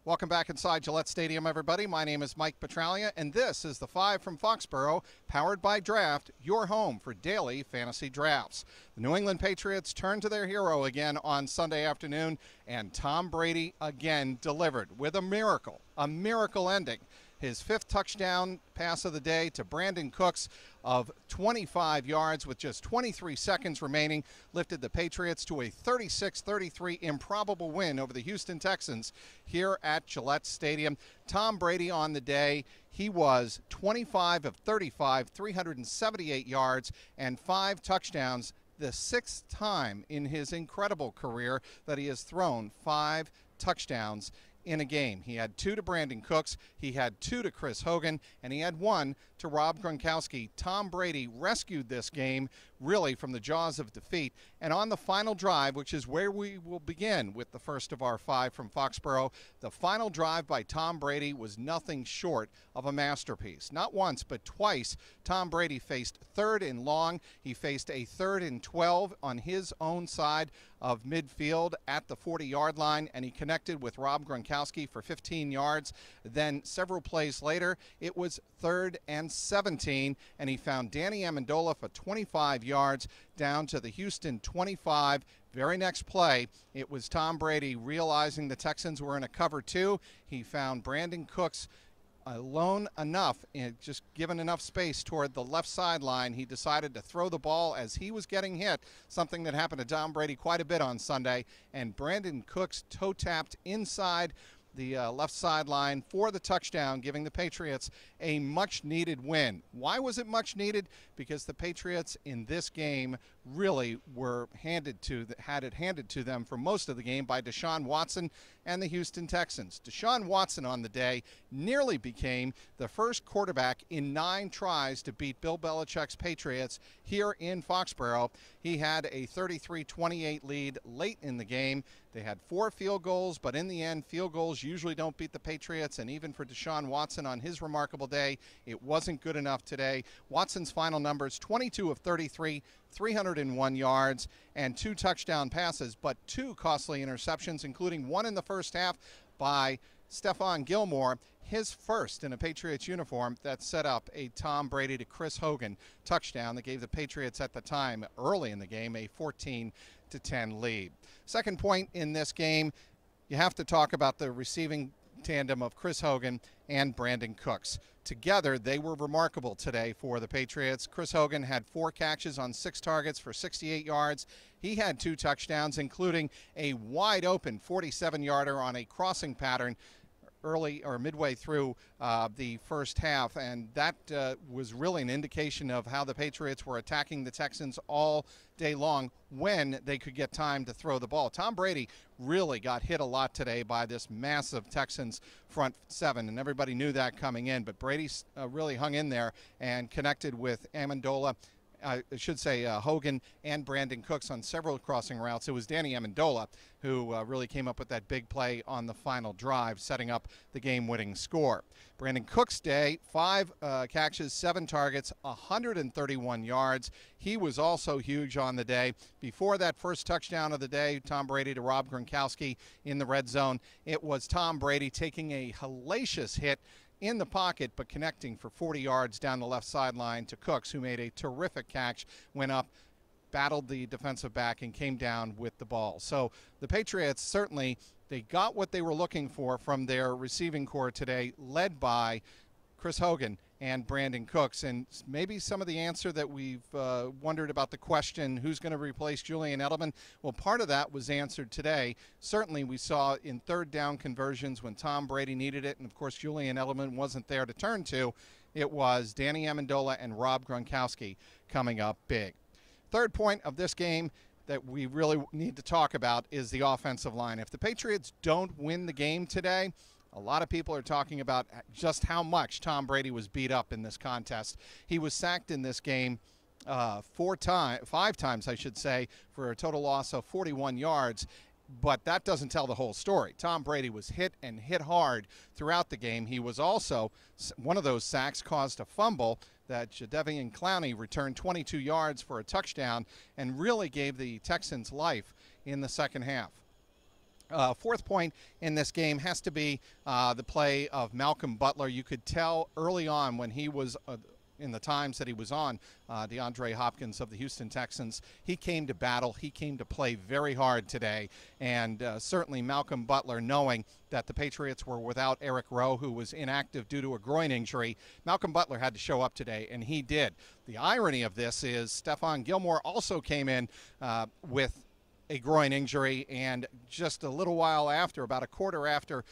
Welcome back inside Gillette Stadium, everybody. My name is Mike Petraglia, and this is the 5 from Foxboro, powered by Draft, your home for daily fantasy drafts. The New England Patriots turned to their hero again on Sunday afternoon, and Tom Brady again delivered with a miracle ending. His fifth touchdown pass of the day to Brandin Cooks of 25 yards with just 23 seconds remaining lifted the Patriots to a 36-33 improbable win over the Houston Texans here at Gillette Stadium. Tom Brady on the day, he was 25 of 35, 378 yards and 5 touchdowns, the sixth time in his incredible career that he has thrown 5 touchdowns in a game. He had 2 to Brandin Cooks, he had 2 to Chris Hogan, and he had 1 to Rob Gronkowski. Tom Brady rescued this game really from the jaws of defeat, and on the final drive, which is where we will begin with the first of our 5 from Foxboro, the final drive by Tom Brady was nothing short of a masterpiece. Not once, but twice, Tom Brady faced 3rd and long. He faced a 3rd and 12 on his own side of midfield at the 40-yard line, and he connected with Rob Gronkowski for 15 yards. Then several plays later, it was 3rd and 17, and he found Danny Amendola for 25 yards down to the Houston 25. Very next play, it was Tom Brady realizing the Texans were in a cover 2. He found Brandin Cooks alone enough, just given enough space toward the left sideline. He decided to throw the ball as he was getting hit, something that happened to Tom Brady quite a bit on Sunday, and Brandin Cooks toe-tapped inside the left sideline for the touchdown, giving the Patriots a much-needed win. Why was it much needed? Because the Patriots in this game really were had it handed to them for most of the game by Deshaun Watson and the Houston Texans. Deshaun Watson on the day nearly became the first quarterback in 9 tries to beat Bill Belichick's Patriots here in Foxboro. He had a 33-28 lead late in the game. They had 4 field goals, but in the end, field goals usually don't beat the Patriots, and even for Deshaun Watson on his remarkable day, it wasn't good enough today. Watson's final numbers, 22 of 33, 301 yards and 2 touchdown passes, but 2 costly interceptions, including 1 in the first half by Stephon Gilmore, his first in a Patriots uniform, that set up a Tom Brady to Chris Hogan touchdown that gave the Patriots at the time, early in the game, a 14-10 lead. Second point in this game, you have to talk about the receiving tandem of Chris Hogan and Brandin Cooks. Together, they were remarkable today for the Patriots. Chris Hogan had 4 catches on 6 targets for 68 yards. He had 2 touchdowns, including a wide-open 47-yarder on a crossing pattern early or midway through the first half, and that was really an indication of how the Patriots were attacking the Texans all day long when they could get time to throw the ball. Tom Brady really got hit a lot today by this massive Texans front 7, and everybody knew that coming in, but Brady really hung in there and connected with Amendola, I should say Hogan and Brandin Cooks on several crossing routes. It was Danny Amendola who really came up with that big play on the final drive, setting up the game-winning score. Brandin Cooks' day, 5 catches, 7 targets, 131 yards. He was also huge on the day. Before that first touchdown of the day, Tom Brady to Rob Gronkowski in the red zone, it was Tom Brady taking a hellacious hit in the pocket, but connecting for 40 yards down the left sideline to Cooks, who made a terrific catch, went up, battled the defensive back, and came down with the ball. So the Patriots certainly, they got what they were looking for from their receiving corps today, led by Chris Hogan and Brandin Cooks. And maybe some of the answer that we've wondered about the question, who's going to replace Julian Edelman? Well, part of that was answered today. Certainly we saw in 3rd down conversions when Tom Brady needed it, and of course Julian Edelman wasn't there to turn to. It was Danny Amendola and Rob Gronkowski coming up big. Third point of this game that we really need to talk about is the offensive line. If the Patriots don't win the game today, a lot of people are talking about just how much Tom Brady was beat up in this contest. He was sacked in this game 5 times, I should say, for a total loss of 41 yards. But that doesn't tell the whole story. Tom Brady was hit and hit hard throughout the game. He was also, one of those sacks caused a fumble that Jadeveon Clowney returned 22 yards for a touchdown and really gave the Texans life in the second half. Fourth point in this game has to be the play of Malcolm Butler. You could tell early on when he was in the times that he was on DeAndre Hopkins of the Houston Texans, he came to battle. He came to play very hard today. And certainly Malcolm Butler, knowing that the Patriots were without Eric Rowe, who was inactive due to a groin injury, Malcolm Butler had to show up today, and he did. The irony of this is Stephon Gilmore also came in with a groin injury, and just a little while after, about a quarter after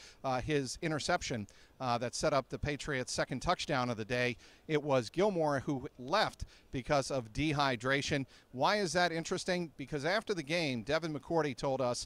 his interception that set up the Patriots' second touchdown of the day, it was Gilmore who left because of dehydration. Why is that interesting? Because after the game, Devin McCourty told us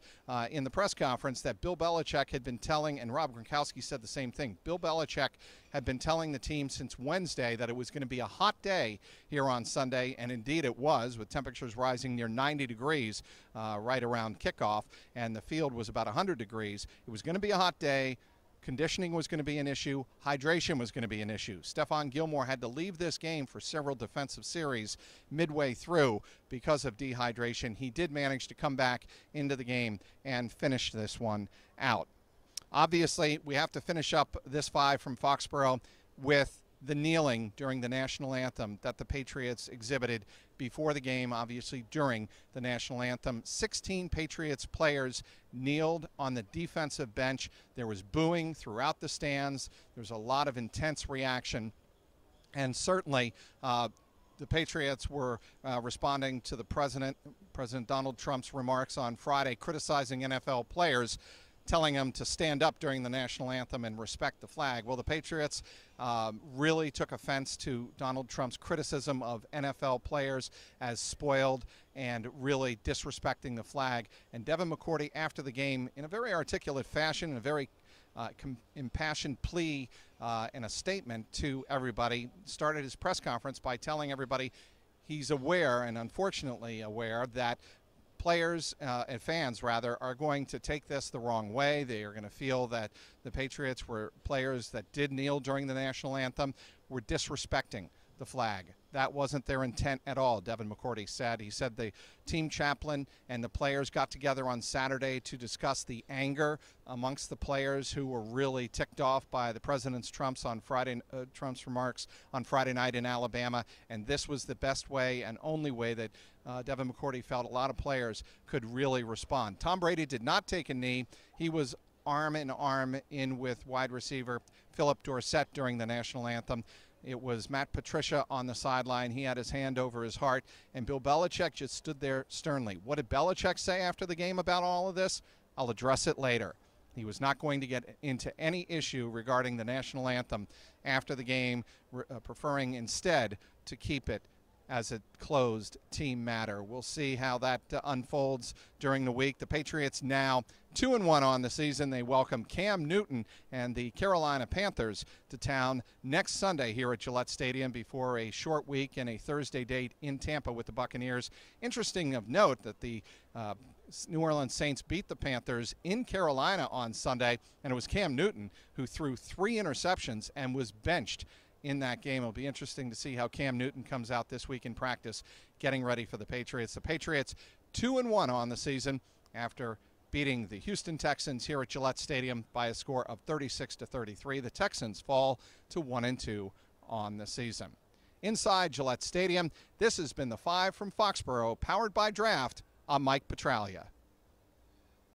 in the press conference that Bill Belichick had been telling, and Rob Gronkowski said the same thing, Bill Belichick had been telling the team since Wednesday that it was going to be a hot day here on Sunday, and indeed it was, with temperatures rising near 90 degrees right around kickoff, and the field was about 100 degrees. It was going to be a hot day. Conditioning was going to be an issue. Hydration was going to be an issue. Stephon Gilmore had to leave this game for several defensive series midway through because of dehydration. He did manage to come back into the game and finish this one out. Obviously, we have to finish up this five from Foxboro with the kneeling during the national anthem that the Patriots exhibited before the game, obviously during the national anthem. 16 Patriots players kneeled on the defensive bench. There was booing throughout the stands. There was a lot of intense reaction. And certainly the Patriots were responding to the President Donald Trump's remarks on Friday, criticizing NFL players, telling them to stand up during the national anthem and respect the flag. Well, the Patriots really took offense to Donald Trump's criticism of NFL players as spoiled and really disrespecting the flag. And Devin McCourty, after the game, in a very articulate fashion, in a very impassioned plea and a statement to everybody, started his press conference by telling everybody he's aware, and unfortunately aware, that players and fans, rather, are going to take this the wrong way. They are going to feel that the Patriots were players that did kneel during the national anthem were disrespecting the flag. That wasn't their intent at all, Devin McCourty said. He said the team chaplain and the players got together on Saturday to discuss the anger amongst the players who were really ticked off by the President Trump's remarks on Friday night in Alabama, and this was the best way and only way that Devin McCourty felt a lot of players could really respond. Tom Brady did not take a knee. He was arm in arm in with wide receiver Philip Dorsett during the national anthem. It was Matt Patricia on the sideline. He had his hand over his heart, and Bill Belichick just stood there sternly. What did Belichick say after the game about all of this? I'll address it later. He was not going to get into any issue regarding the national anthem after the game, preferring instead to keep it as a closed team matter. We'll see how that unfolds during the week. The Patriots now 2-1 on the season. They welcome Cam Newton and the Carolina Panthers to town next Sunday here at Gillette Stadium before a short week and a Thursday date in Tampa with the Buccaneers. Interesting of note that the New Orleans Saints beat the Panthers in Carolina on Sunday, and it was Cam Newton who threw 3 interceptions and was benched in that game. It'll be interesting to see how Cam Newton comes out this week in practice, getting ready for the Patriots. The Patriots 2-1 on the season after beating the Houston Texans here at Gillette Stadium by a score of 36-33. The Texans fall to 1-2 on the season. Inside Gillette Stadium, this has been the 5 from Foxboro, powered by Draft. I'm Mike Petraglia.